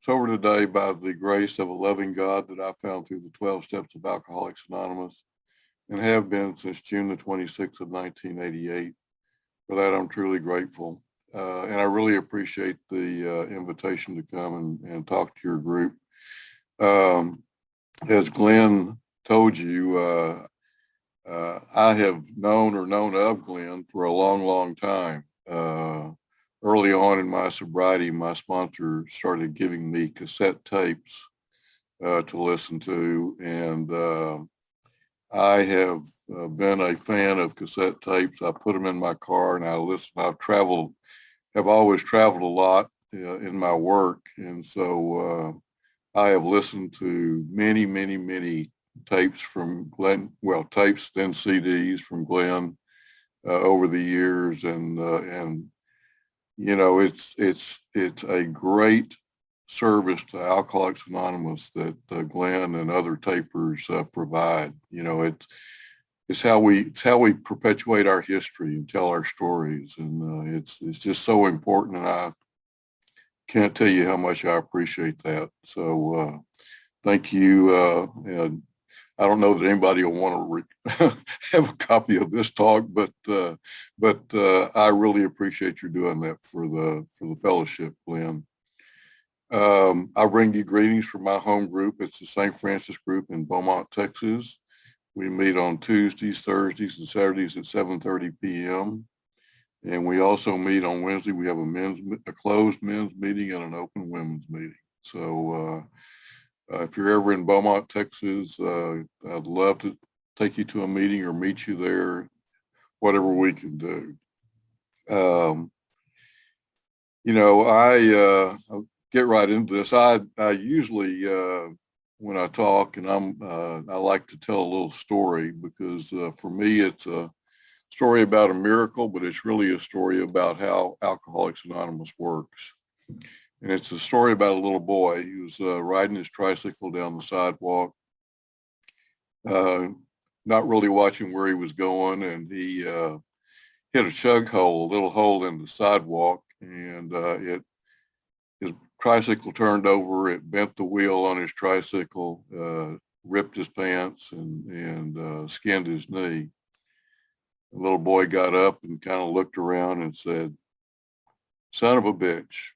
sober today by the grace of a loving God that I found through the 12 steps of Alcoholics Anonymous and have been since June the 26th of 1988. For that, I'm truly grateful. And I really appreciate the invitation to come and talk to your group. As Glenn told you, I have known of Glenn for a long, long time. Early on in my sobriety, my sponsor started giving me cassette tapes to listen to, and I have been a fan of cassette tapes. I put them in my car and I listen. Have always traveled a lot in my work, and so I have listened to many, many, many tapes from Glenn. Well, tapes then CDs from Glenn over the years, and you know, it's a great service to Alcoholics Anonymous that Glenn and other tapers provide. You know, it's how we perpetuate our history and tell our stories, and it's just so important. And I can't tell you how much I appreciate that. So thank you. And I don't know that anybody will want to have a copy of this talk, but I really appreciate you doing that for the fellowship, Glenn. I bring you greetings from my home group. It's the St. Francis group in Beaumont, Texas. We meet on Tuesdays, Thursdays, and Saturdays at 7:30 p.m. And we also meet on Wednesday. We have a closed men's meeting and an open women's meeting. So if you're ever in Beaumont, Texas, I'd love to take you to a meeting or meet you there, whatever we can do. I'll get right into this. I usually, when I talk, and I like to tell a little story because for me, it's a story about a miracle, but it's really a story about how Alcoholics Anonymous works. And it's a story about a little boy. He was riding his tricycle down the sidewalk, not really watching where he was going, and he hit a chug hole, a little hole in the sidewalk, and his tricycle turned over. It bent the wheel on his tricycle, ripped his pants, and skinned his knee. The little boy got up and kind of looked around and said, "Son of a bitch."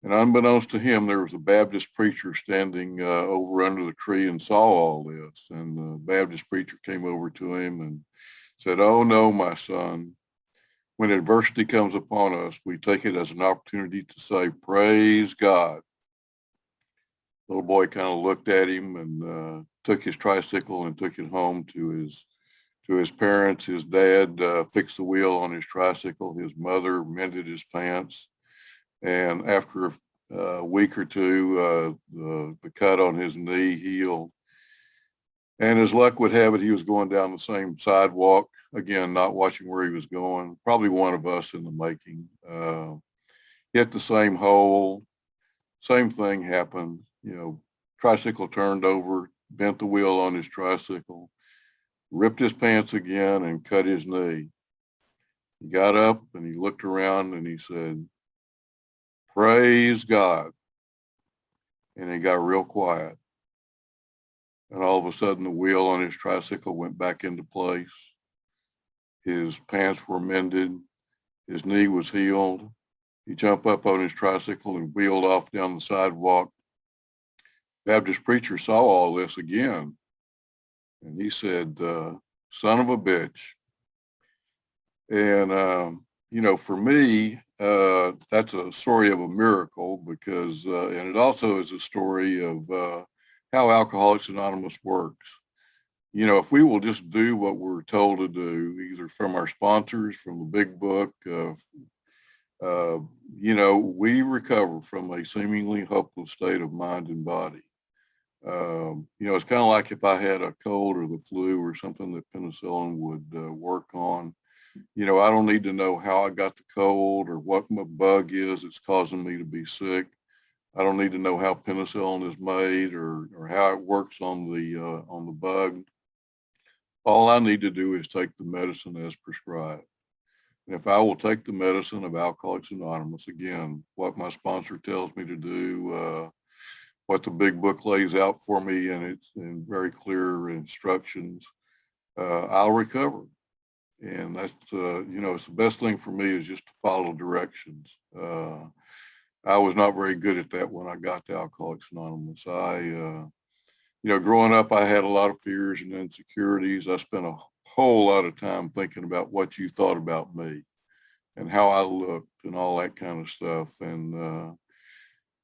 And unbeknownst to him, there was a Baptist preacher standing over under the tree and saw all this. And the Baptist preacher came over to him and said, "Oh no, my son. When adversity comes upon us, we take it as an opportunity to say, 'Praise God.'" The little boy kind of looked at him and took his tricycle and took it home to his parents. His dad fixed the wheel on his tricycle. His mother mended his pants. And after a week or two, the cut on his knee healed. And as luck would have it, he was going down the same sidewalk, again, not watching where he was going, probably one of us in the making. Hit the same hole, same thing happened. Tricycle turned over, bent the wheel on his tricycle, ripped his pants again and cut his knee. He got up and he looked around and he said, "Praise God." And he got real quiet. And all of a sudden the wheel on his tricycle went back into place. His pants were mended. His knee was healed. He jumped up on his tricycle and wheeled off down the sidewalk. Baptist preacher saw all this again. And he said, "Son of a bitch." And, for me, that's a story of a miracle because, and it also is a story of how Alcoholics Anonymous works. If we will just do what we're told to do, either from our sponsors, from the big book, we recover from a seemingly hopeless state of mind and body. It's kind of like if I had a cold or the flu or something that penicillin would work on. I don't need to know how I got the cold or what my bug is that's causing me to be sick. I don't need to know how penicillin is made or how it works on the bug. All I need to do is take the medicine as prescribed. And if I will take the medicine of Alcoholics Anonymous, again, what my sponsor tells me to do, what the big book lays out for me and it's in very clear instructions, I'll recover. And that's, it's the best thing for me is just to follow directions. I was not very good at that when I got to Alcoholics Anonymous. Growing up, I had a lot of fears and insecurities. I spent a whole lot of time thinking about what you thought about me and how I looked and all that kind of stuff. And,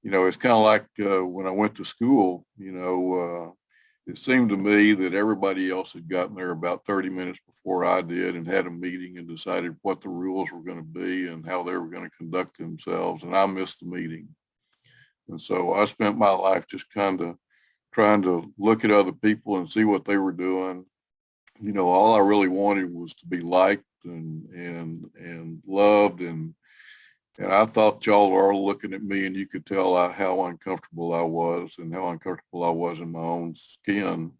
it's kind of like when I went to school, it seemed to me that everybody else had gotten there about 30 minutes before I did and had a meeting and decided what the rules were going to be and how they were going to conduct themselves. And I missed the meeting. And so I spent my life just kind of trying to look at other people and see what they were doing. All I really wanted was to be liked and loved. And I thought y'all were all looking at me and you could tell how uncomfortable I was and how uncomfortable I was in my own skin.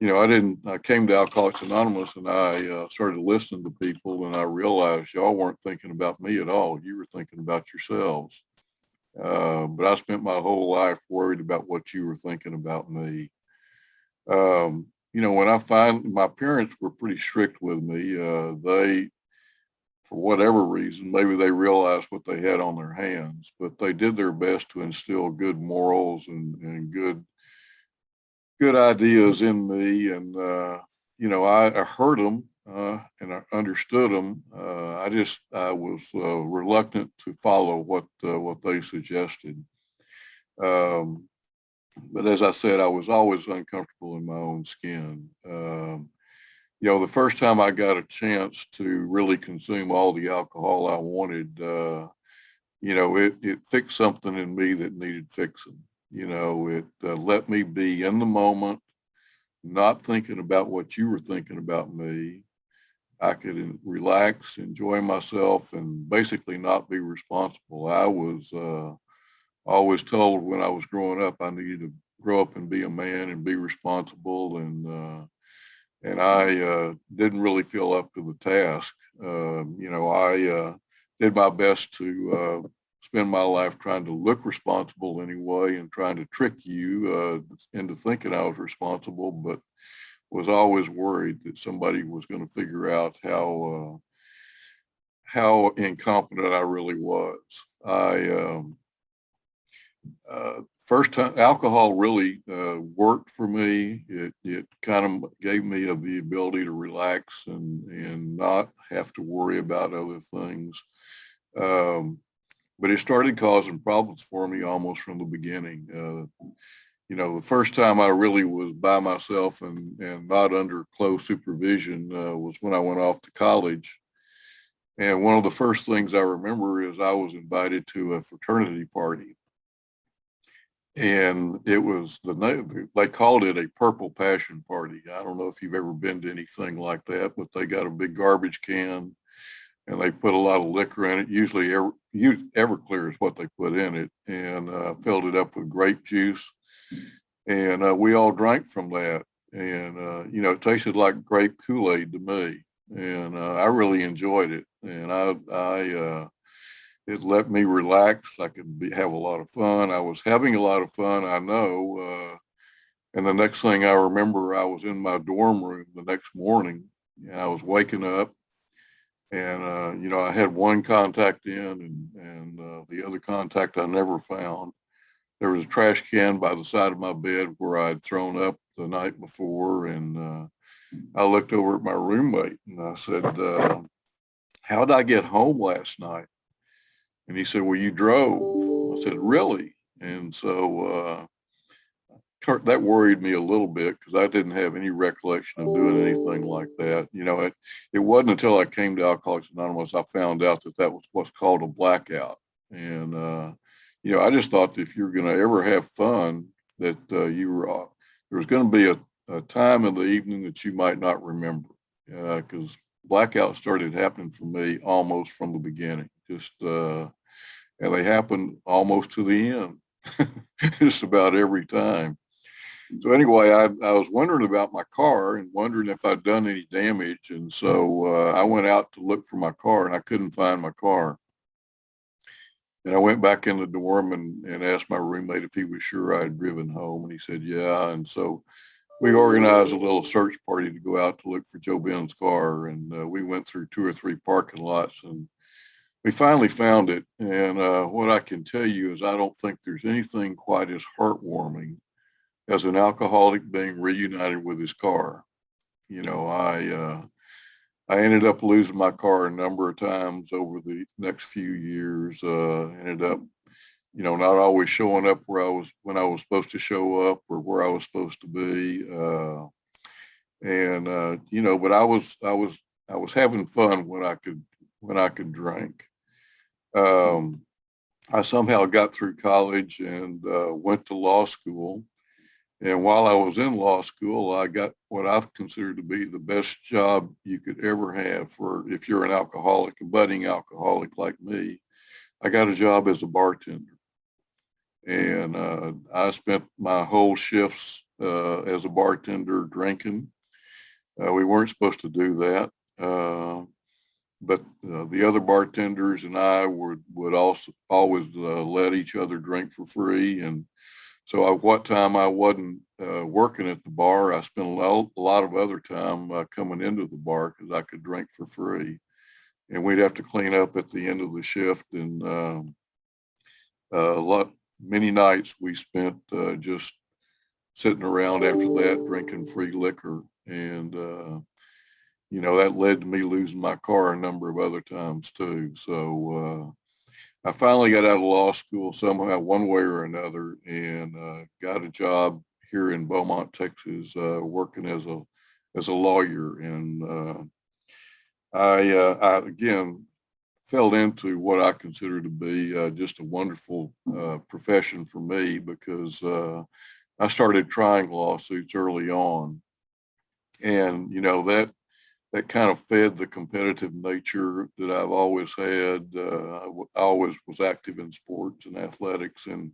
I came to Alcoholics Anonymous and I started listening to people and I realized y'all weren't thinking about me at all. You were thinking about yourselves. But I spent my whole life worried about what you were thinking about me. When my parents were pretty strict with me, for whatever reason, maybe they realized what they had on their hands, but they did their best to instill good morals and good ideas in me. And, I heard them and I understood them. I was reluctant to follow what they suggested. But as I said, I was always uncomfortable in my own skin. The first time I got a chance to really consume all the alcohol I wanted, it fixed something in me that needed fixing. It let me be in the moment, not thinking about what you were thinking about me. I could relax, enjoy myself, and basically not be responsible. I was always told when I was growing up I needed to grow up and be a man and be responsible, and I didn't really feel up to the task. I did my best to spend my life trying to look responsible anyway and trying to trick you into thinking I was responsible, but was always worried that somebody was going to figure out how incompetent I really was. First time alcohol really worked for me. It kind of gave me the ability to relax and not have to worry about other things. But it started causing problems for me almost from the beginning. The first time I really was by myself and not under close supervision was when I went off to college. And one of the first things I remember is I was invited to a fraternity party. And it was they called it a purple passion party. I don't know if you've ever been to anything like that, but they got a big garbage can and they put a lot of liquor in it. Usually Everclear is what they put in it, and filled it up with grape juice. And we all drank from that. And, it tasted like grape Kool-Aid to me. And I really enjoyed it. And it let me relax. I could have a lot of fun. I was having a lot of fun, I know. And the next thing I remember, I was in my dorm room the next morning and I was waking up and, I had one contact in and the other contact I never found. There was a trash can by the side of my bed where I'd thrown up the night before. And I looked over at my roommate and I said, how did I get home last night? And he said, well, you drove. I said, really? And so that worried me a little bit because I didn't have any recollection of doing anything like that. It wasn't until I came to Alcoholics Anonymous I found out that was what's called a blackout. And, I just thought that if you're going to ever have fun, that there was going to be a time in the evening that you might not remember, because blackouts started happening for me almost from the beginning. And they happened almost to the end, just about every time. So anyway, I was wondering about my car and wondering if I'd done any damage. And so I went out to look for my car and I couldn't find my car. And I went back in the dorm and asked my roommate if he was sure I had driven home. And he said, yeah. And so we organized a little search party to go out to look for Joe Ben's car. And we went through 2 or 3 parking lots and we finally found it. And what I can tell you is I don't think there's anything quite as heartwarming as an alcoholic being reunited with his car. You know, I ended up losing my car a number of times over the next few years. Ended up, not always showing up where I was when I was supposed to show up or where I was supposed to be. But I was having fun when I could drink. I somehow got through college and went to law school. And while I was in law school, I got what I've considered to be the best job you could ever have for if you're an alcoholic, a budding alcoholic like me. I got a job as a bartender. And I spent my whole shifts as a bartender drinking. We weren't supposed to do that. But the other bartenders and I would also always let each other drink for free. And so what time I wasn't working at the bar, I spent a lot of other time coming into the bar because I could drink for free. And we'd have to clean up at the end of the shift. And many nights we spent just sitting around after that, drinking free liquor. And, that led to me losing my car a number of other times too. So I finally got out of law school somehow, one way or another, and got a job here in Beaumont, Texas, working as a lawyer. And I again fell into what I consider to be just a wonderful profession for me because I started trying lawsuits early on, and that kind of fed the competitive nature that I've always had. I always was active in sports and athletics, and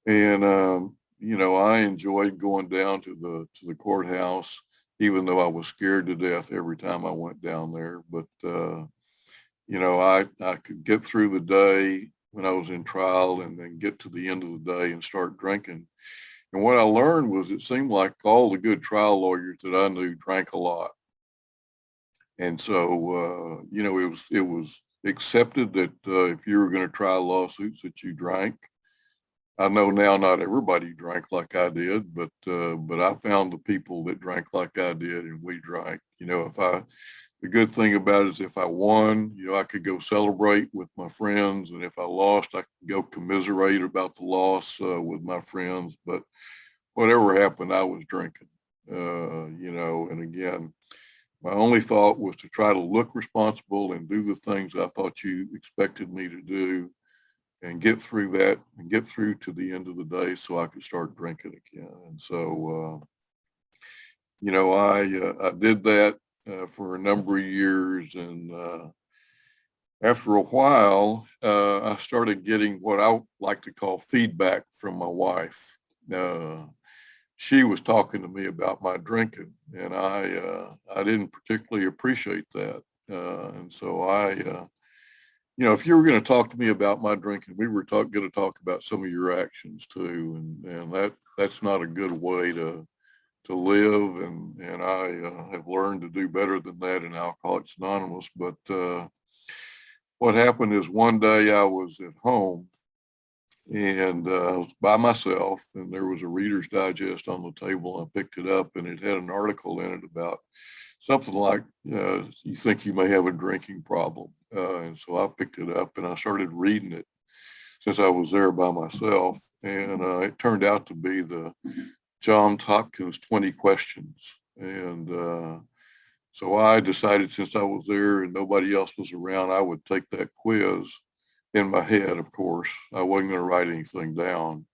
I enjoyed going down to the courthouse, even though I was scared to death every time I went down there. But I could get through the day when I was in trial, and then get to the end of the day and start drinking. And what I learned was it seemed like all the good trial lawyers that I knew drank a lot. And so, it was accepted that if you were going to try lawsuits that you drank. I know now not everybody drank like I did, but I found the people that drank like I did, and we drank. The good thing about it is if I won, I could go celebrate with my friends, and if I lost, I could go commiserate about the loss with my friends. But whatever happened, I was drinking. And again, my only thought was to try to look responsible and do the things I thought you expected me to do and get through that and get through to the end of the day so I could start drinking again. And so, I did that for a number of years. And after a while, I started getting what I like to call feedback from my wife. She was talking to me about my drinking, and I didn't particularly appreciate that. And so if you were going to talk to me about my drinking, we were going to talk about some of your actions too, and that's not a good way to live. And I have learned to do better than that in Alcoholics Anonymous. But what happened is one day I was at home. And I was by myself, and there was a Reader's Digest on the table. I picked it up, and it had an article in it about something like, you think you may have a drinking problem. And so I picked it up, and I started reading it since I was there by myself. And it turned out to be the Johns Hopkins 20 questions. And so I decided since I was there and nobody else was around, I would take that quiz in my head. Of course, I wasn't going to write anything down.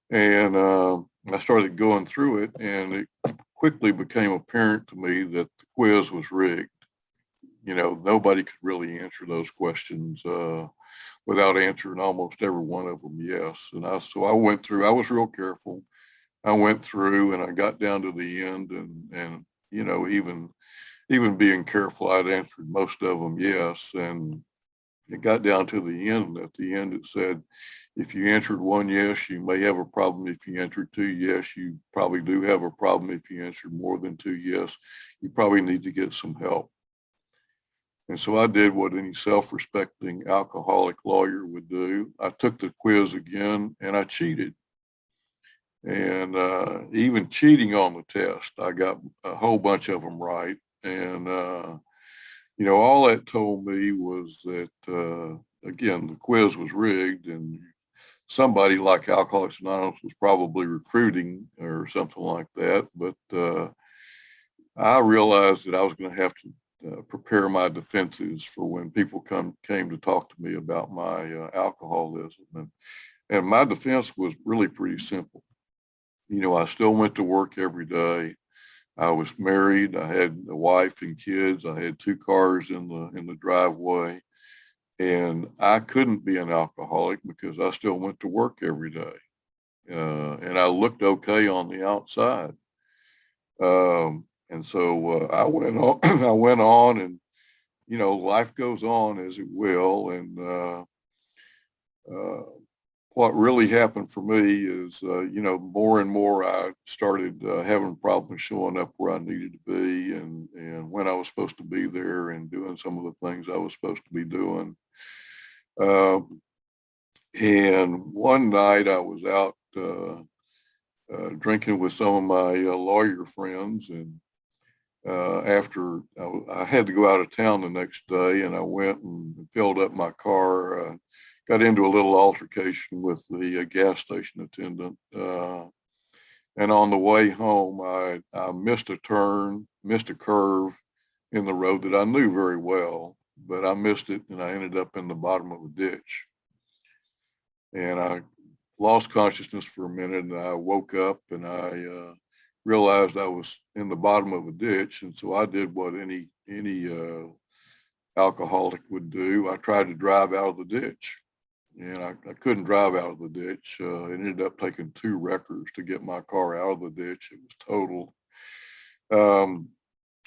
And I started going through it, and it quickly became apparent to me that the quiz was rigged. Nobody could really answer those questions without answering almost every one of them yes. And so I went through, I was real careful. I went through and I got down to the end, and you know, even being careful, I'd answered most of them yes. And it got down to the end. At the end, it said, if you answered one yes, you may have a problem. If you answered two yes, you probably do have a problem. If you answered more than two yes, you probably need to get some help. And so I did what any self-respecting alcoholic lawyer would do. I took the quiz again and I cheated. And even cheating on the test, I got a whole bunch of them right. And, you know, all that told me was that, again, the quiz was rigged, and somebody like Alcoholics Anonymous was probably recruiting or something like that. But I realized that I was going to have to prepare my defenses for when people came to talk to me about my alcoholism. And my defense was really pretty simple. You know, I still went to work every day. I was married. I had a wife and kids. I had two cars in the driveway, and I couldn't be an alcoholic because I still went to work every day, and I looked okay on the outside. And so I went on. I went on, and you know, life goes on as it will. And uh, what really happened for me is, you know, more and more I started having problems showing up where I needed to be, and when I was supposed to be there, and doing some of the things I was supposed to be doing. Um, and one night I was out drinking with some of my lawyer friends, and after I had to go out of town the next day, and I went and filled up my car, got into a little altercation with the gas station attendant. And on the way home, I missed a turn, missed a curve in the road that I knew very well, but I missed it, and I ended up in the bottom of a ditch. And I lost consciousness for a minute, and I woke up, and I realized I was in the bottom of a ditch. And so I did what any alcoholic would do. I tried to drive out of the ditch, and I couldn't drive out of the ditch. It ended up taking two wreckers to get my car out of the ditch. It was totaled.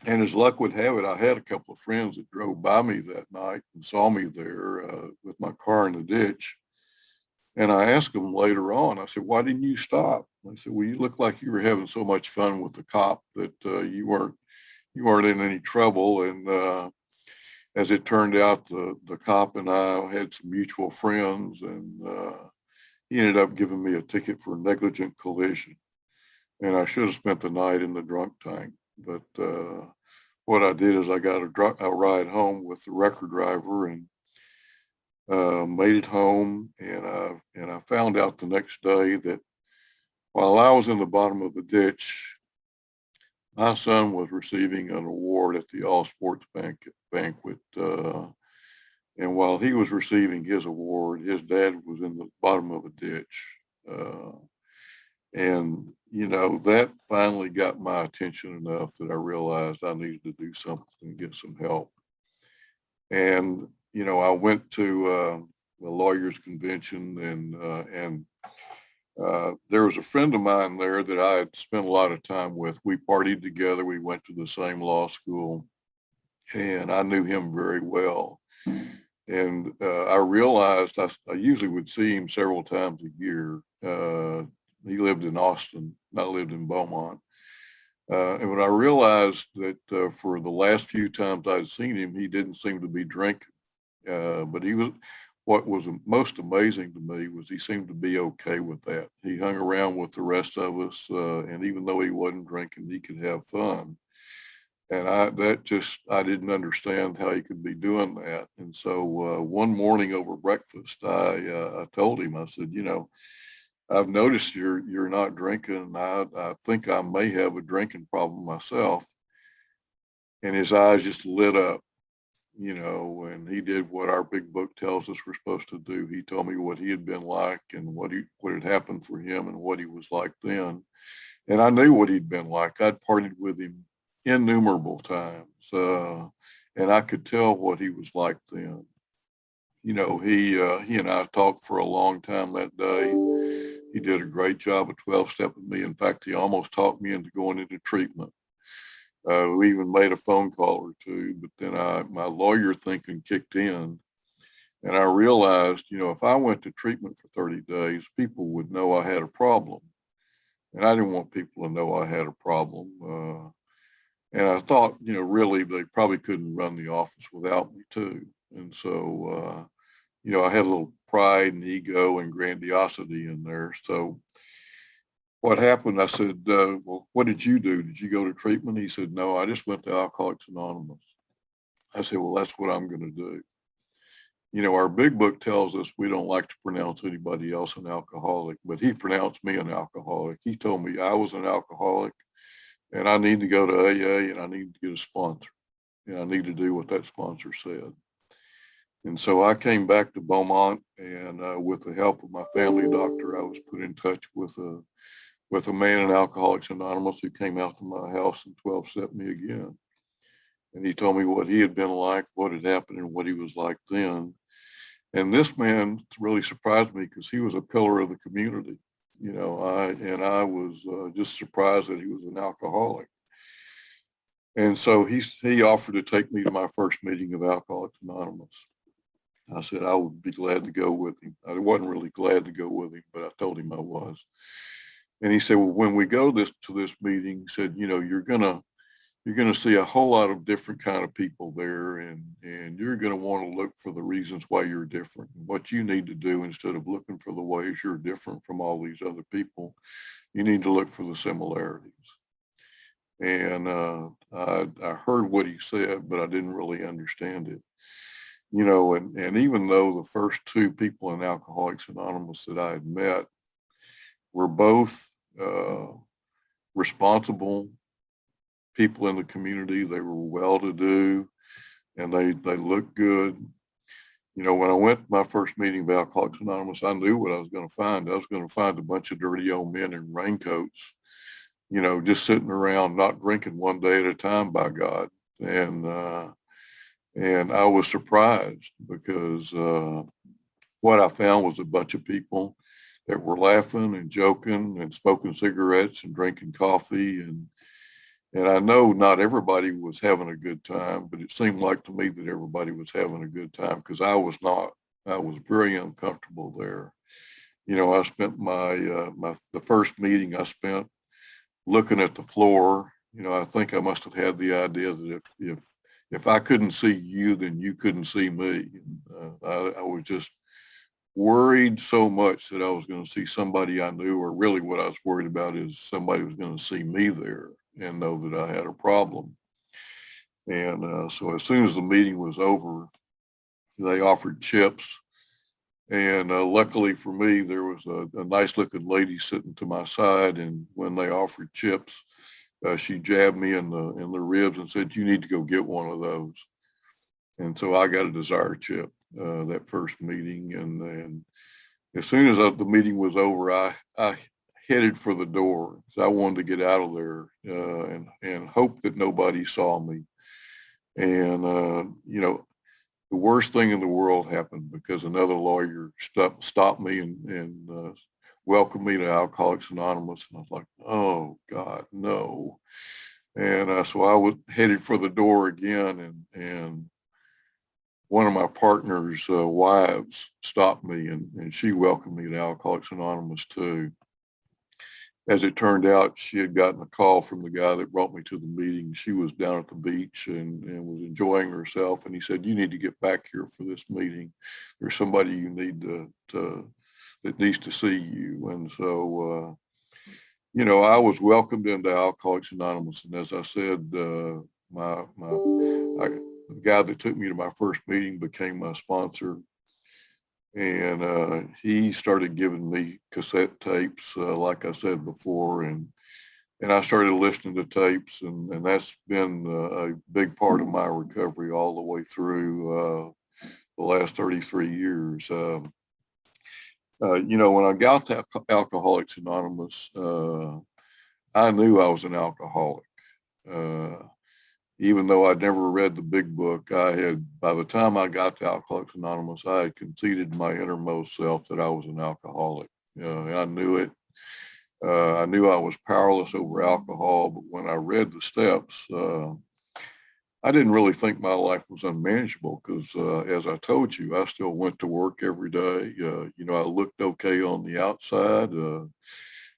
And as luck would have it, I had a couple of friends that drove by me that night and saw me there with my car in the ditch. And I asked them later on, I said, why didn't you stop? I said, well, you look like you were having so much fun with the cop that you weren't in any trouble. And as it turned out, the cop and I had some mutual friends, and he ended up giving me a ticket for negligent collision. And I should have spent the night in the drunk tank. But what I did is I got a ride home with the record driver, and made it home. And I found out the next day that while I was in the bottom of the ditch, my son was receiving an award at the All Sports banquet. And while he was receiving his award, his dad was in the bottom of a ditch. Uh, and, you know, that finally got my attention enough that I realized I needed to do something and get some help. And, you know, I went to a lawyers convention, and there was a friend of mine there that I had spent a lot of time with. We partied together. We went to the same law school, and I knew him very well. And I realized I usually would see him several times a year. He lived in Austin, and I lived in Beaumont. And when I realized that for the last few times I'd seen him, he didn't seem to be drinking. But what was most amazing to me was he seemed to be okay with that. He hung around with the rest of us, and even though he wasn't drinking, he could have fun. And I didn't understand how he could be doing that. And so one morning over breakfast, I told him, I said, you know, I've noticed you're not drinking. I think I may have a drinking problem myself. And his eyes just lit up, you know, and he did what our big book tells us we're supposed to do. He told me what he had been like, and what had happened for him, and what he was like then. And I knew what he'd been like. I'd partied with him innumerable times, and I could tell what he was like then. You know, he and I talked for a long time that day. He did a great job of 12-stepping me. In fact, he almost talked me into going into treatment. We even made a phone call or two, but then my lawyer thinking kicked in, and I realized, if I went to treatment for 30 days, people would know I had a problem, and I didn't want people to know I had a problem. And I thought, really they probably couldn't run the office without me too. And so, I had a little pride and ego and grandiosity in there. So what happened, I said, well, what did you do? Did you go to treatment? He said, no, I just went to Alcoholics Anonymous. I said, well, that's what I'm going to do. Our big book tells us we don't like to pronounce anybody else an alcoholic, but he pronounced me an alcoholic. He told me I was an alcoholic and I need to go to AA and I need to get a sponsor. And I need to do what that sponsor said. And so I came back to Beaumont, and with the help of my family doctor, I was put in touch with a man in Alcoholics Anonymous who came out to my house and 12-stepped me again. And he told me what he had been like, what had happened, and what he was like then. And this man really surprised me because he was a pillar of the community. I was just surprised that he was an alcoholic. And so he offered to take me to my first meeting of Alcoholics Anonymous. I said I would be glad to go with him. I wasn't really glad to go with him, but I told him I was. And he said, well, when we go to this meeting, he said, you're gonna see a whole lot of different kind of people there, and you're gonna want to look for the reasons why you're different. What you need to do, instead of looking for the ways you're different from all these other people, you need to look for the similarities. And I heard what he said, but I didn't really understand it. And even though the first two people in Alcoholics Anonymous that I had met were both responsible people in the community, they were well-to-do, and they looked good. When I went to my first meeting of Alcoholics Anonymous, I knew what I was going to find. I was going to find a bunch of dirty old men in raincoats, just sitting around, not drinking one day at a time, by God. And I was surprised because what I found was a bunch of people that were laughing and joking and smoking cigarettes and drinking coffee. And I know not everybody was having a good time, but it seemed like to me that everybody was having a good time, because I was not. I was very uncomfortable there. I spent the first meeting I spent looking at the floor. I think I must have had the idea that if I couldn't see you, then you couldn't see me. I was just worried so much that I was going to see somebody I knew, or really what I was worried about is somebody was going to see me there and know that I had a problem. And so as soon as the meeting was over, they offered chips. And luckily for me, there was a nice looking lady sitting to my side. And when they offered chips, she jabbed me in the ribs and said, you need to go get one of those. And so I got a desire chip that first meeting. And as soon as the meeting was over, I headed for the door, because I wanted to get out of there and hope that nobody saw me. And, the worst thing in the world happened, because another lawyer stopped me and welcomed me to Alcoholics Anonymous. And I was like, oh God, no. And so I was headed for the door again, and one of my partner's wives stopped me, and she welcomed me to Alcoholics Anonymous too. As it turned out, she had gotten a call from the guy that brought me to the meeting. She was down at the beach and was enjoying herself. And he said, you need to get back here for this meeting. There's somebody you need that needs to see you. And so, I was welcomed into Alcoholics Anonymous. And as I said, the guy that took me to my first meeting became my sponsor. And he started giving me cassette tapes, like I said before, and I started listening to tapes, and that's been a big part of my recovery all the way through the last 33 years. When I got to Alcoholics Anonymous, I knew I was an alcoholic. Even though I'd never read the big book, by the time I got to Alcoholics Anonymous, I had conceded my innermost self that I was an alcoholic. and I knew it. I knew I was powerless over alcohol, but when I read the steps, I didn't really think my life was unmanageable because, as I told you, I still went to work every day. I looked okay on the outside.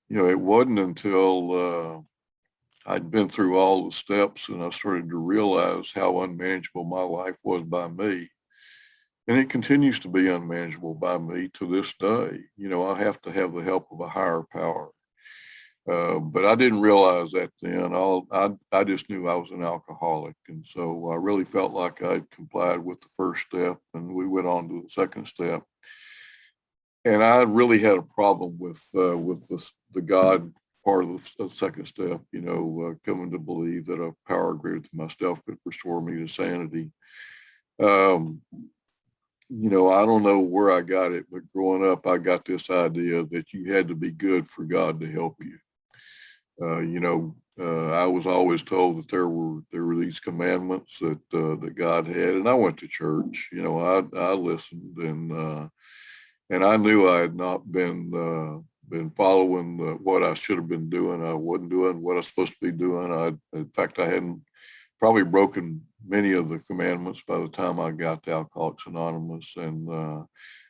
It wasn't until I'd been through all the steps and I started to realize how unmanageable my life was by me. And it continues to be unmanageable by me to this day. I have to have the help of a higher power. But I didn't realize that then. I just knew I was an alcoholic. And so I really felt like I'd complied with the first step, and we went on to the second step. And I really had a problem with the God part of the second step, coming to believe that a power greater than myself could restore me to sanity. Um, I don't know where I got it, but growing up, I got this idea that you had to be good for God to help you. I was always told that there were these commandments that God had, and I went to church. I listened, and I knew I had not been following what I should have been doing. I wasn't doing what I was supposed to be doing. In fact, I hadn't probably broken many of the commandments by the time I got to Alcoholics Anonymous, and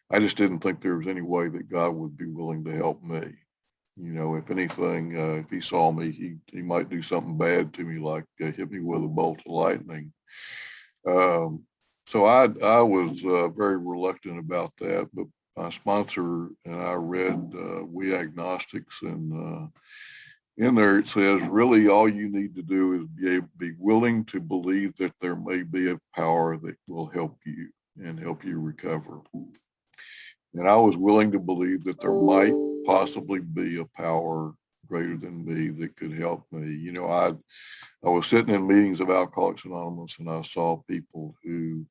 I just didn't think there was any way that God would be willing to help me. If anything, if he saw me, he might do something bad to me, like hit me with a bolt of lightning. So I was very reluctant about that, but my sponsor and I read We Agnostics, and in there it says, really all you need to do is be willing to believe that there may be a power that will help you and help you recover. And I was willing to believe that there might possibly be a power greater than me that could help me. I was sitting in meetings of Alcoholics Anonymous, and I saw people who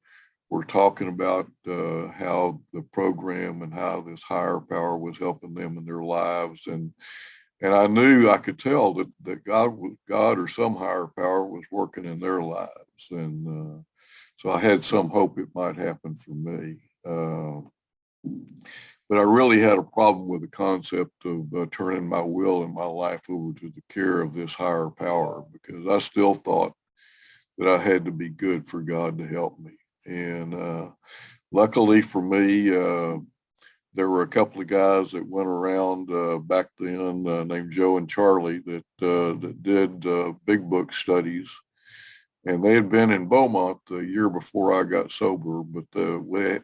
were talking about how the program and how this higher power was helping them in their lives. And I knew, I could tell that God or some higher power was working in their lives. And so I had some hope it might happen for me. But I really had a problem with the concept of turning my will and my life over to the care of this higher power, because I still thought that I had to be good for God to help me. And luckily for me, there were a couple of guys that went around back then named Joe and Charlie that did big book studies. And they had been in Beaumont the year before I got sober, but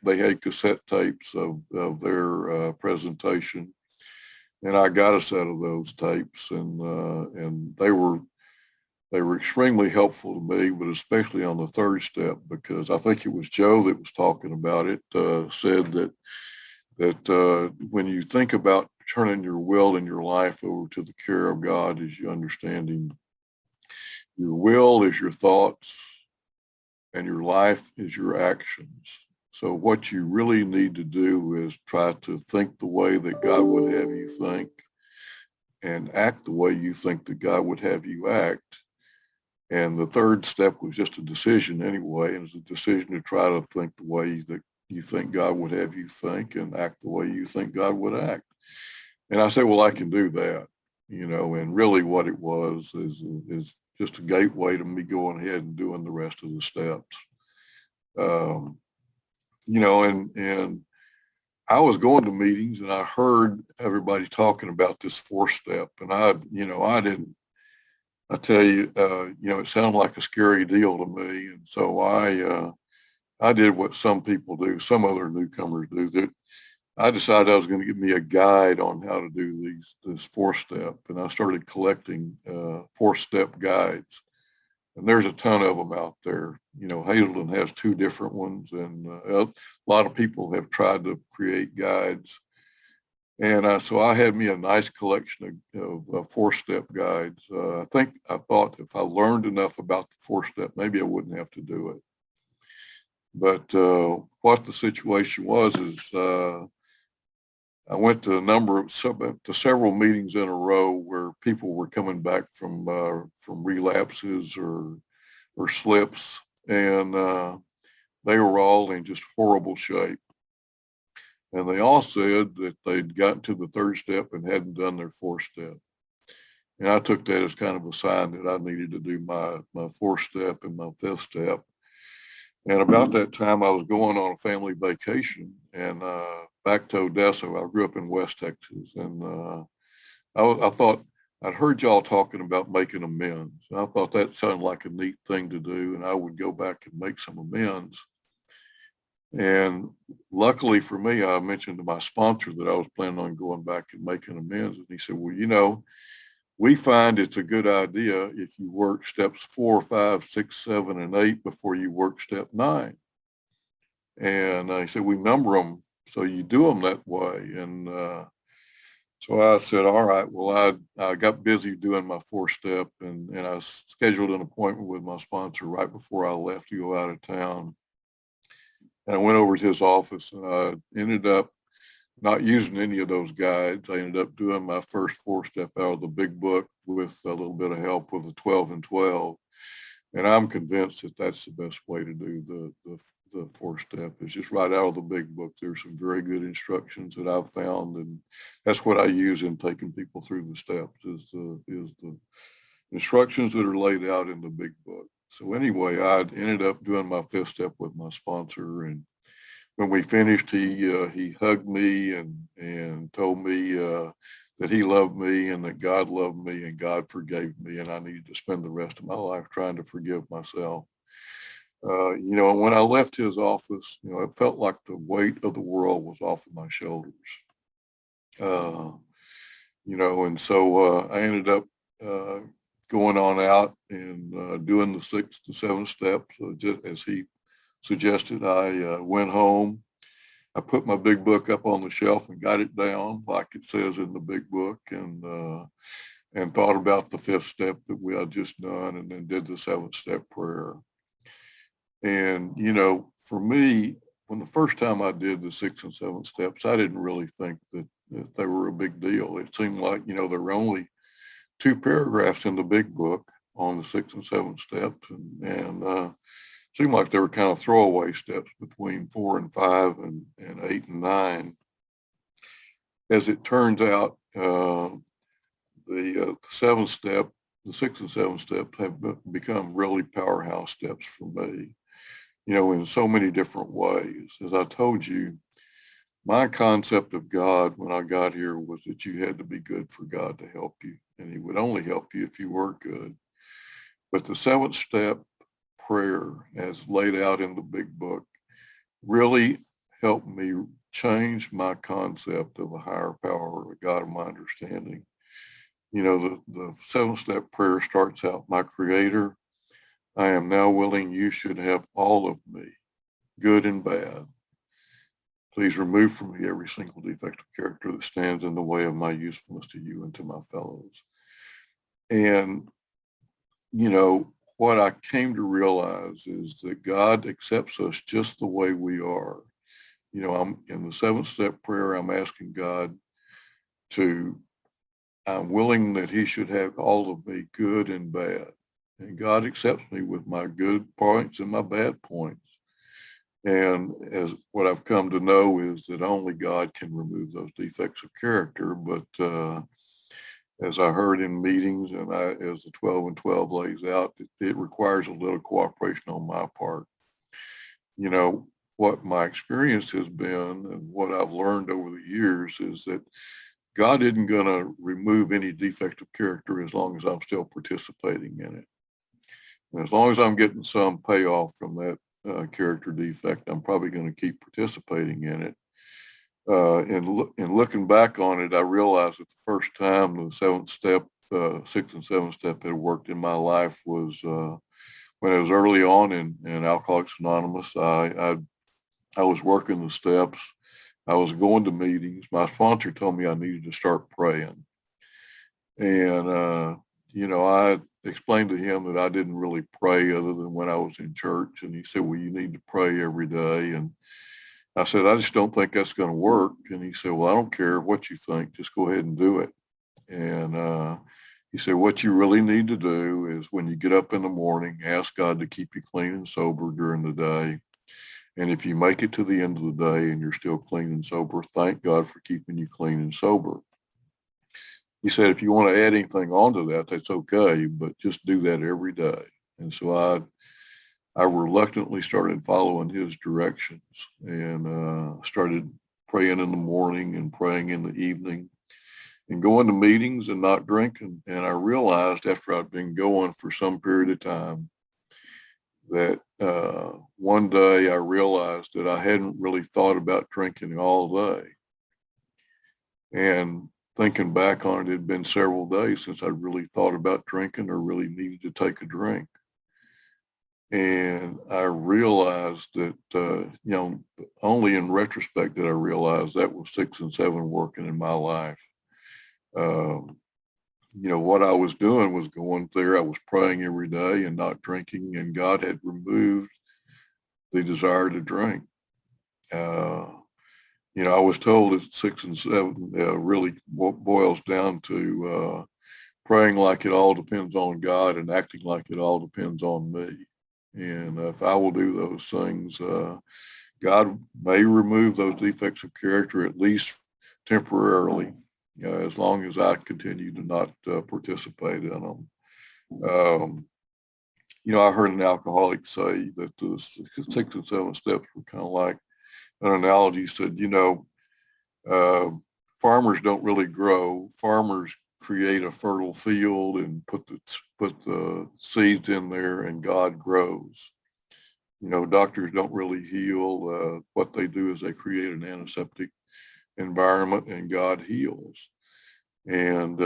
they had cassette tapes of their presentation, and I got a set of those tapes, and they were extremely helpful to me, but especially on the third step, because I think it was Joe that was talking about it, said that when you think about turning your will and your life over to the care of God, as you understanding, your will is your thoughts, and your life is your actions. So what you really need to do is try to think the way that God would have you think, and act the way you think that God would have you act. And the third step was just a decision anyway, and it's a decision to try to think the way that you think God would have you think, and act the way you think God would act. And I said, well, I can do that, and really what it was is just a gateway to me going ahead and doing the rest of the steps. And I was going to meetings, and I heard everybody talking about this fourth step, and I tell you, it sounded like a scary deal to me. And so I did what some people do, some other newcomers do, that I decided I was going to give me a guide on how to do this fourth step. And I started collecting fourth step guides. And there's a ton of them out there. Hazelden has 2 different ones, and a lot of people have tried to create guides. And so I had me a nice collection of four-step guides. I thought if I learned enough about the four-step, maybe I wouldn't have to do it. But what the situation was is I went to several meetings in a row where people were coming back from relapses or slips, and they were all in just horrible shape. And they all said that they'd gotten to the third step and hadn't done their fourth step. And I took that as kind of a sign that I needed to do my fourth step and my fifth step. And about that time, I was going on a family vacation and back to Odessa. I grew up in West Texas, and I thought I'd heard y'all talking about making amends. And I thought that sounded like a neat thing to do, and I would go back and make some amends. And luckily for me, I mentioned to my sponsor that I was planning on going back and making amends. And he said, well, you know, we find it's a good idea if you work steps 4, 5, 6, 7, and 8 before you work step 9. And he said, we number them so you do them that way. And so I said, all right, well, I got busy doing my fourth step, and I scheduled an appointment with my sponsor right before I left to go out of town. And I went over to his office, and I ended up not using any of those guides. I ended up doing my first fourth step out of the big book with a little bit of help with the 12 and 12. And I'm convinced that that's the best way to do the fourth step, is just right out of the big book. There's some very good instructions that I've found, and that's what I use in taking people through the steps, is the instructions that are laid out in the big book. So anyway, I ended up doing my fifth step with my sponsor, and when we finished, he hugged me and told me that he loved me and that God loved me and God forgave me, and I needed to spend the rest of my life trying to forgive myself. You know, when I left his office, you know, it felt like the weight of the world was off of my shoulders. Uh, you know, and so I ended up going on out and doing the 6 to 7 steps, just as he suggested. I went home. I put my big book up on the shelf and got it down like it says in the big book, and thought about the fifth step that we had just done, and then did the 7th step prayer. And, you know, for me, when the first time I did the 6th and 7th steps, I didn't really think that they were a big deal. It seemed like, you know, there were only 2 paragraphs in the big book on the 6th and 7th steps, and seemed like they were kind of throwaway steps between 4 and 5 and 8 and 9. As it turns out, the 7th step, the 6th and 7th steps have become really powerhouse steps for me, you know, in so many different ways. As I told you, my concept of God when I got here was that you had to be good for God to help you, and he would only help you if you were good. But the 7th step prayer, as laid out in the big book, really helped me change my concept of a higher power, a God of my understanding. You know, the 7th step prayer starts out, my Creator, I am now willing you should have all of me, good and bad. Please remove from me every single defect of character that stands in the way of my usefulness to you and to my fellows. And, you know, what I came to realize is that God accepts us just the way we are. You know, I'm in the 7th step prayer, I'm asking God I'm willing that he should have all of me, good and bad. And God accepts me with my good points and my bad points. And as what I've come to know is that only God can remove those defects of character. But as I heard in meetings, and as the 12 and 12 lays out, it requires a little cooperation on my part. You know, what my experience has been and what I've learned over the years is that God isn't going to remove any defect of character as long as I'm still participating in it. And as long as I'm getting some payoff from that character defect, I'm probably going to keep participating in it. And looking back on it, I realized that the first time the 7th step, 6th and 7th step had worked in my life was when I was early on in Alcoholics Anonymous. I was working the steps. I was going to meetings. My sponsor told me I needed to start praying. And, you know, I explained to him that I didn't really pray other than when I was in church. And he said, well, you need to pray every day. And I said, I just don't think that's going to work. And he said, well, I don't care what you think. Just go ahead and do it. And he said, what you really need to do is when you get up in the morning, ask God to keep you clean and sober during the day. And if you make it to the end of the day and you're still clean and sober, thank God for keeping you clean and sober. He said, if you want to add anything onto that, that's okay, but just do that every day. And so I reluctantly started following his directions and started praying in the morning and praying in the evening and going to meetings and not drinking. And I realized after I'd been going for some period of time that one day I realized that I hadn't really thought about drinking all day. And thinking back on it, it had been several days since I really thought about drinking or really needed to take a drink. And I realized that, only in retrospect did I realize that was 6 and 7 working in my life. What I was doing was going there. I was praying every day and not drinking, and God had removed the desire to drink. I was told that 6 and 7 really boils down to praying like it all depends on God and acting like it all depends on me. And if I will do those things, God may remove those defects of character, at least temporarily, as long as I continue to not participate in them. I heard an alcoholic say that the 6 and 7 steps were kind of like an analogy. He said, uh, farmers don't really grow. Farmers create a fertile field and put the seeds in there, and God grows. Doctors don't really heal. What they do is they create an antiseptic environment, and God heals. And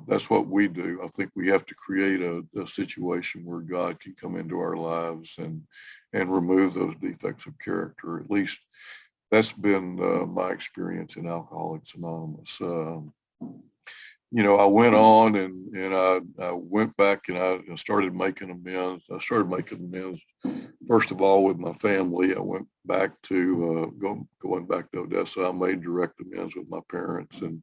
that's what we do. I think we have to create a situation where God can come into our lives and remove those defects of character. At least that's been my experience in Alcoholics Anonymous. I went on and I went back and I started making amends. I started making amends, first of all, with my family. I went back to going back to Odessa. I made direct amends with my parents, and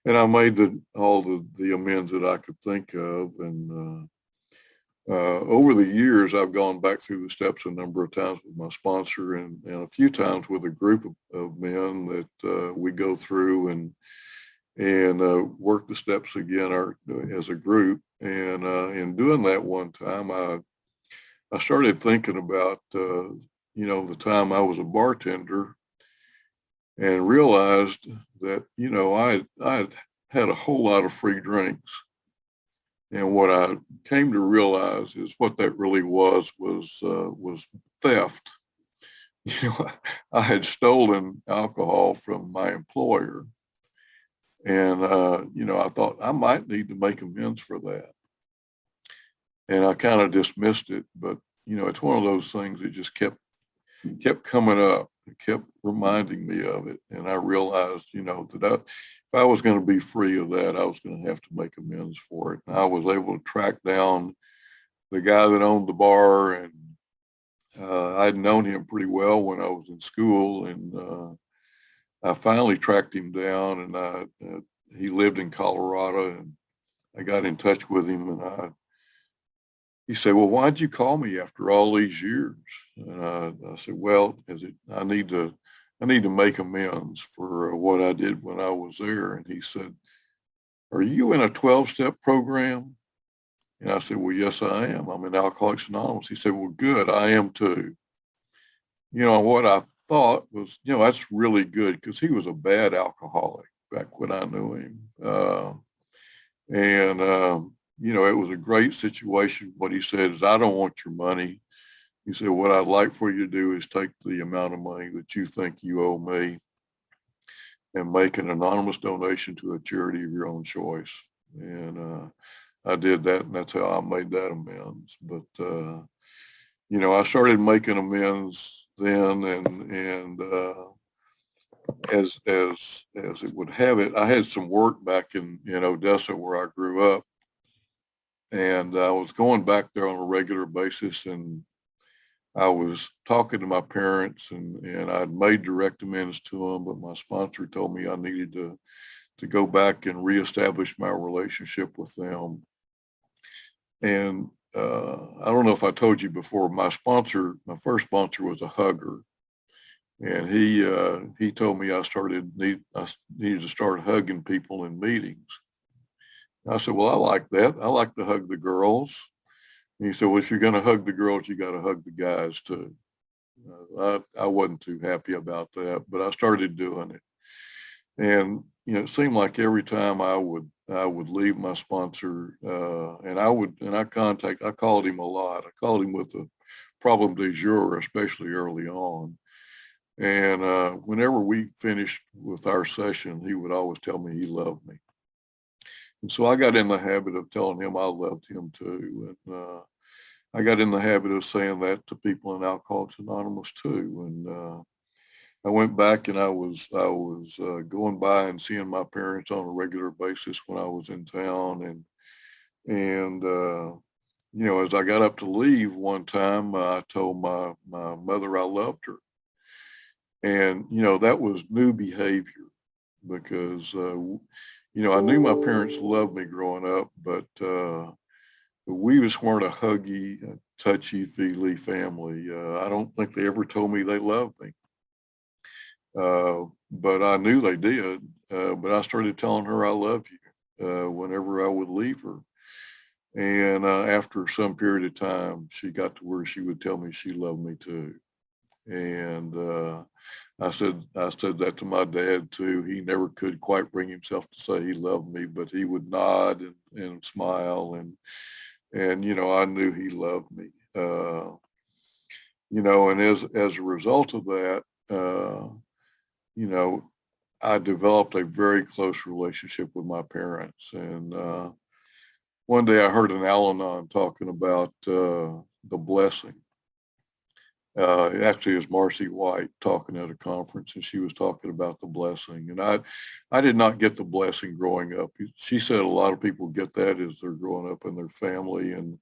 I made all the amends that I could think of. And over the years, I've gone back through the steps a number of times with my sponsor, and a few times with a group of men that we go through and work the steps again as a group. And in doing that one time, I started thinking about, the time I was a bartender, and realized that, I had a whole lot of free drinks. And what I came to realize is what that really was theft. I had stolen alcohol from my employer. And, I thought I might need to make amends for that. And I kind of dismissed it, but, it's one of those things that just kept coming up. It kept reminding me of it. And I realized, that if I was going to be free of that, I was going to have to make amends for it. And I was able to track down the guy that owned the bar, and I'd known him pretty well when I was in school. And I finally tracked him down, and he lived in Colorado, and I got in touch with him, and he said, well, why'd you call me after all these years? And I said, well, I need to make amends for what I did when I was there. And he said, are you in a 12-step program? And I said, well, yes, I am. I'm in Alcoholics Anonymous. He said, well, good. I am too. What I thought was, that's really good, because he was a bad alcoholic back when I knew him. It was a great situation. What he said is, I don't want your money. He said, what I'd like for you to do is take the amount of money that you think you owe me and make an anonymous donation to a charity of your own choice. And I did that, and that's how I made that amends. But, I started making amends then, and as it would have it, I had some work back in Odessa where I grew up, and I was going back there on a regular basis, and I was talking to my parents, and I'd made direct amends to them, but my sponsor told me I needed to go back and reestablish my relationship with them. And I don't know if I told you before, my first sponsor was a hugger. And he told me I needed to start hugging people in meetings. I said, well, I like that. I like to hug the girls. And he said, well, if you're going to hug the girls, you got to hug the guys too. I wasn't too happy about that, but I started doing it. And, it seemed like every time I would leave my sponsor, and I called him a lot. I called him with the problem du jour, especially early on. And whenever we finished with our session, he would always tell me he loved me. And so I got in the habit of telling him I loved him too. And I got in the habit of saying that to people in Alcoholics Anonymous too. And I went back and I was going by and seeing my parents on a regular basis when I was in town. And as I got up to leave one time, I told my mother I loved her. And, that was new behavior because, I knew my parents loved me growing up, but we just weren't a huggy, touchy-feely family. I don't think they ever told me they loved me. But I knew they did. But I started telling her I love you whenever I would leave her. And after some period of time, she got to where she would tell me she loved me too. And I said that to my dad too. He never could quite bring himself to say he loved me, but he would nod and smile and I knew he loved me. And as a result of that, you know, I developed a very close relationship with my parents. And one day I heard an Al-Anon talking about the blessing. It actually is Marcy White talking at a conference, and she was talking about the blessing. And I did not get the blessing growing up. She said a lot of people get that as they're growing up in their family. And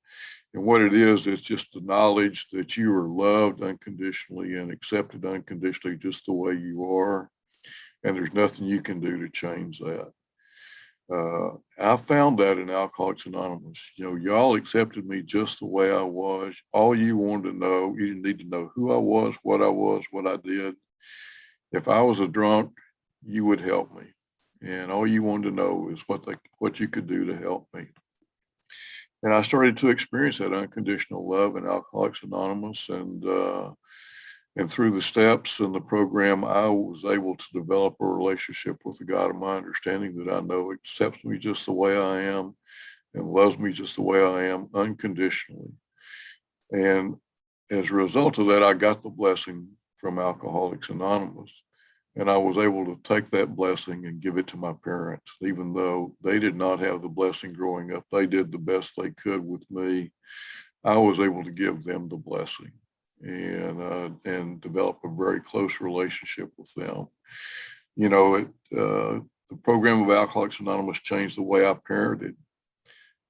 what it is, it's just the knowledge that you are loved unconditionally and accepted unconditionally just the way you are. And there's nothing you can do to change that. I found that in Alcoholics Anonymous. Y'all accepted me just the way I was. All you wanted to know, you didn't need to know who I was, what I did. If I was a drunk, you would help me. And all you wanted to know is what you could do to help me. And I started to experience that unconditional love in Alcoholics Anonymous. And through the steps and the program, I was able to develop a relationship with the God of my understanding that I know accepts me just the way I am and loves me just the way I am unconditionally. And as a result of that, I got the blessing from Alcoholics Anonymous. And I was able to take that blessing and give it to my parents, even though they did not have the blessing growing up. They did the best they could with me. I was able to give them the blessing and develop a very close relationship with them. The program of Alcoholics Anonymous changed the way I parented.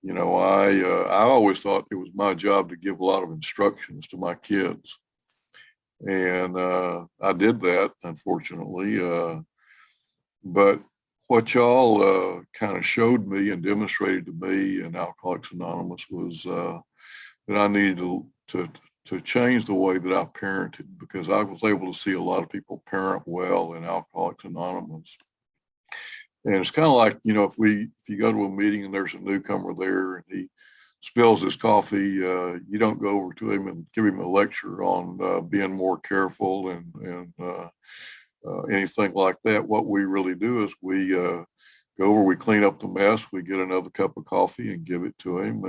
I always thought it was my job to give a lot of instructions to my kids. And I did that, unfortunately. But what y'all kind of showed me and demonstrated to me in Alcoholics Anonymous was that I needed to change the way that I parented, because I was able to see a lot of people parent well in Alcoholics Anonymous. And it's kind of like, if you go to a meeting and there's a newcomer there and he spills his coffee, you don't go over to him and give him a lecture on being more careful and anything like that. What we really do is we go over, we clean up the mess, we get another cup of coffee and give it to him,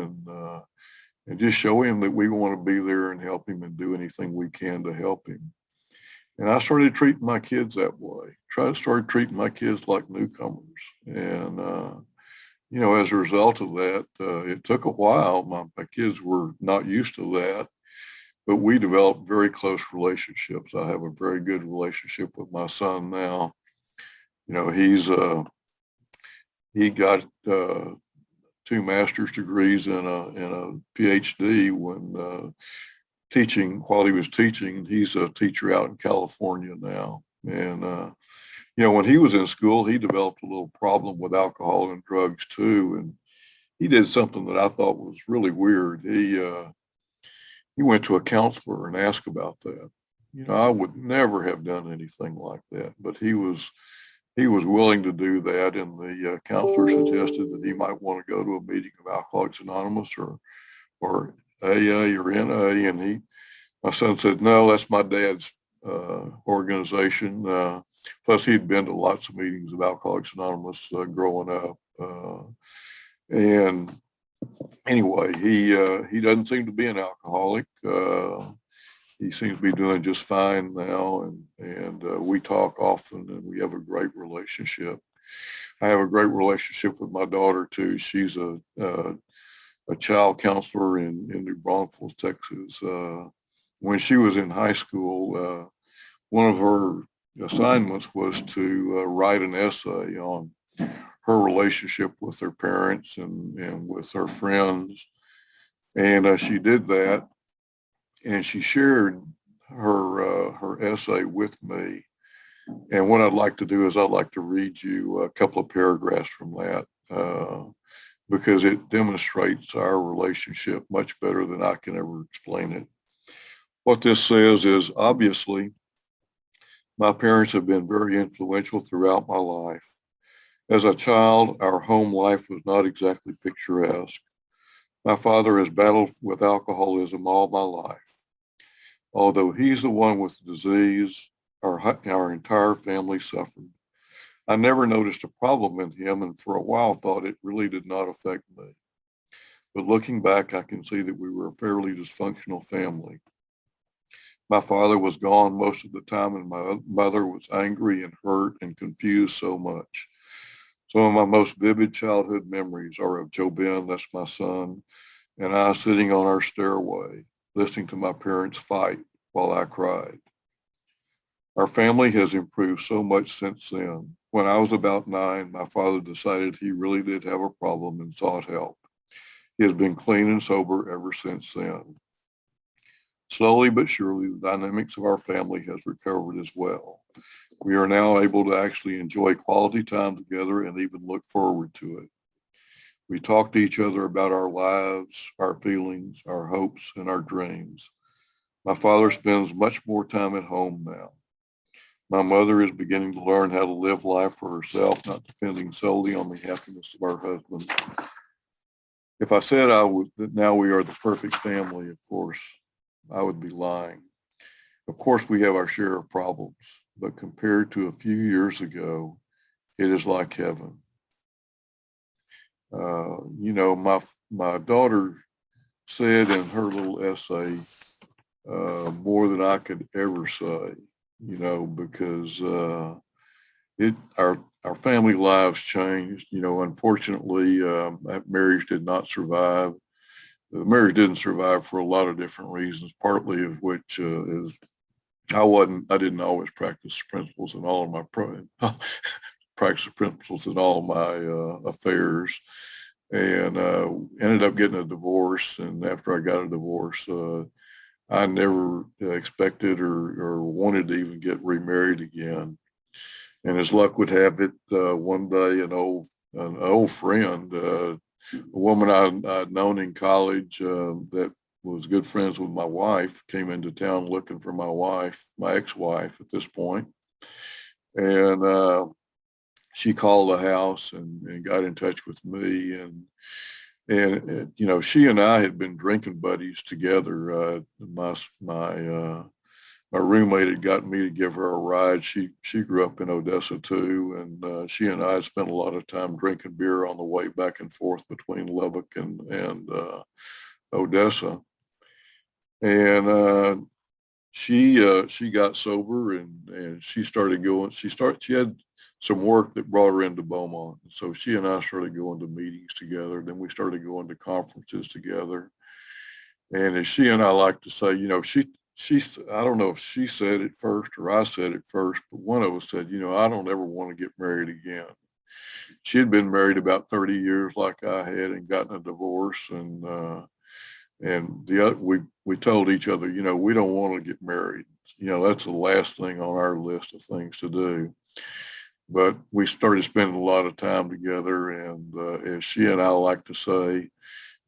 and just show him that we want to be there and help him and do anything we can to help him. And I started treating my kids that way. Started treating my kids like newcomers. And, as a result of that, it took a while. My kids were not used to that, but we developed very close relationships. I have a very good relationship with my son now. He got 2 master's degrees and a PhD while he was teaching. He's a teacher out in California now. And, when he was in school, he developed a little problem with alcohol and drugs too. And he did something that I thought was really weird. He went to a counselor and asked about that. I would never have done anything like that, but he was willing to do that, and the counselor suggested that he might want to go to a meeting of Alcoholics Anonymous or AA or NA, and my son said, no, that's my dad's organization. Plus, he'd been to lots of meetings of Alcoholics Anonymous growing up. And anyway, he doesn't seem to be an alcoholic. He seems to be doing just fine now, and we talk often, and we have a great relationship. I have a great relationship with my daughter too. She's a child counselor in New Braunfels, Texas. When she was in high school, one of her assignments was to write an essay on her relationship with her parents and with her friends. And she did that, and she shared her essay with me. And what I'd like to do is I'd like to read you a couple of paragraphs from that because it demonstrates our relationship much better than I can ever explain it. What this says is, obviously, my parents have been very influential throughout my life. As a child, our home life was not exactly picturesque. My father has battled with alcoholism all my life. Although he's the one with the disease, our entire family suffered. I never noticed a problem in him, and for a while thought it really did not affect me. But looking back, I can see that we were a fairly dysfunctional family. My father was gone most of the time, and my mother was angry and hurt and confused so much. Some of my most vivid childhood memories are of Joe Ben, that's my son, and I sitting on our stairway, listening to my parents fight while I cried. Our family has improved so much since then. When I was about 9, my father decided he really did have a problem and sought help. He has been clean and sober ever since then. Slowly but surely, the dynamics of our family has recovered as well. We are now able to actually enjoy quality time together and even look forward to it. We talk to each other about our lives, our feelings, our hopes, and our dreams. My father spends much more time at home now. My mother is beginning to learn how to live life for herself, not depending solely on the happiness of our husband. If I said that now we are the perfect family, of course, I would be lying. Of course, we have our share of problems, but compared to a few years ago, it is like heaven. My daughter said in her little essay more than I could ever say, because our family lives changed. Unfortunately, that marriage did not survive. The marriage didn't survive for a lot of different reasons, partly of which is I didn't always practice principles in all of my practice principles in all of my affairs, and ended up getting a divorce. And after I got a divorce, I never expected or wanted to even get remarried again. And as luck would have it, one day an old friend, a woman I'd known in college that was good friends with my wife, came into town looking for my ex-wife at this point. And she called the house and got in touch with me. And she and I had been drinking buddies together. My roommate had gotten me to give her a ride. She grew up in Odessa too, and she and I had spent a lot of time drinking beer on the way back and forth between Lubbock and Odessa. And she got sober and she started going. She had some work that brought her into Beaumont, so she and I started going to meetings together. Then we started going to conferences together. And as she and I like to say, I don't know if she said it first or I said it first, but one of us said, I don't ever want to get married again. She had been married about 30 years like I had and gotten a divorce. We told each other, we don't want to get married. That's the last thing on our list of things to do. But we started spending a lot of time together. And as she and I like to say,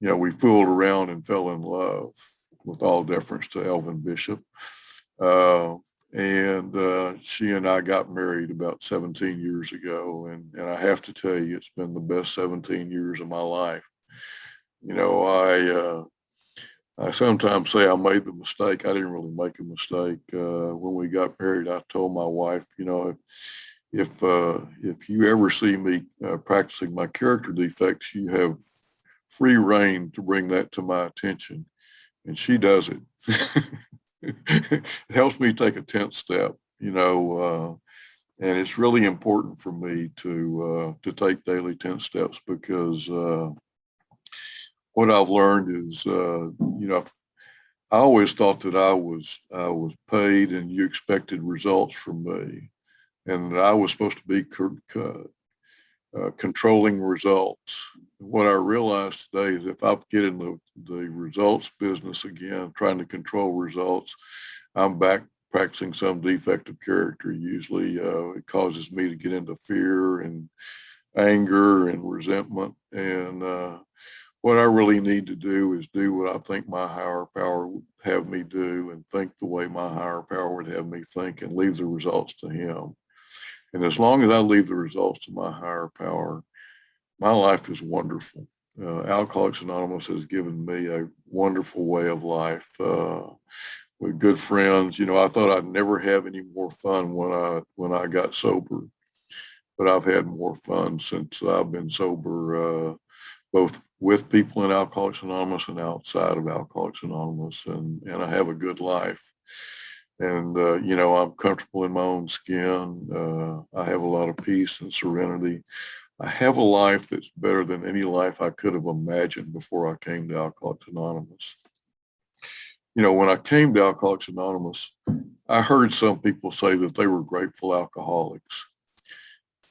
we fooled around and fell in love, with all deference to Elvin Bishop. Uh, and she and I got married about 17 years ago. And I have to tell you, it's been the best 17 years of my life. You know, I sometimes say I made the mistake. I didn't really make a mistake. When we got married, I told my wife, you know, if you ever see me practicing my character defects, you have free reign to bring that to my attention. And she does it. It helps me take a 10th step, you know, and it's really important for me to take daily 10 steps because what I've learned is, you know, I always thought that I was paid and you expected results from me, and that I was supposed to be controlling results. What I realized today is if I get in the results business again, trying to control results, I'm back practicing some defective character. Usually it causes me to get into fear and anger and resentment. And what I really need to do is do what I think my higher power would have me do and think the way my higher power would have me think and leave the results to him. And as long as I leave the results to my higher power, my life is wonderful. Alcoholics Anonymous has given me a wonderful way of life with good friends. You know, I thought I'd never have any more fun when I got sober, but I've had more fun since I've been sober, both with people in Alcoholics Anonymous and outside of Alcoholics Anonymous, and I have a good life. And, you know, I'm comfortable in my own skin. I have a lot of peace and serenity. I have a life that's better than any life I could have imagined before I came to Alcoholics Anonymous. You know, when I came to Alcoholics Anonymous, I heard some people say that they were grateful alcoholics.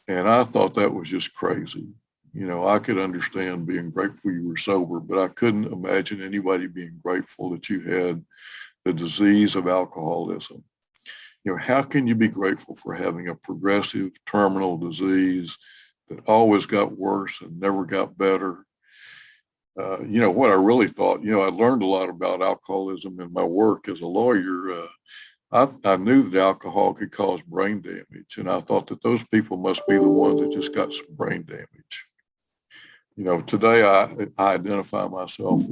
And I thought that was just crazy. You know, I could understand being grateful you were sober, but I couldn't imagine anybody being grateful that you had the disease of alcoholism. You know, how can you be grateful for having a progressive terminal disease that always got worse and never got better? You know, what I really thought, you know, I learned a lot about alcoholism in my work as a lawyer. I knew that alcohol could cause brain damage, and I thought that those people must be the ones that just got some brain damage. You know, today I identify myself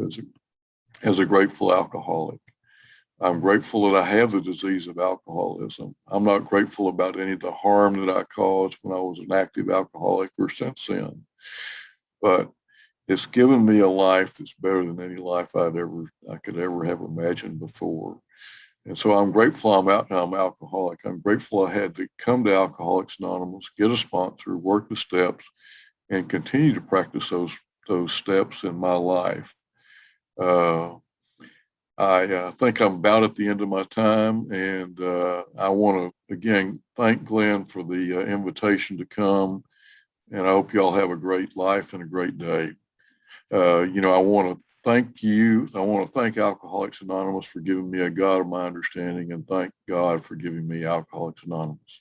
as a grateful alcoholic. I'm grateful that I have the disease of alcoholism. I'm not grateful about any of the harm that I caused when I was an active alcoholic or since then, but it's given me a life that's better than any life I could ever have imagined before. And so I'm grateful I'm out now. I'm alcoholic. I'm grateful I had to come to Alcoholics Anonymous, get a sponsor, work the steps, and continue to practice those steps in my life. Uh, I think I'm about at the end of my time, and I want to again thank Glenn for the invitation to come. And I hope y'all have a great life and a great day. You know, I want to thank you. I want to thank Alcoholics Anonymous for giving me a God of my understanding, and thank God for giving me Alcoholics Anonymous.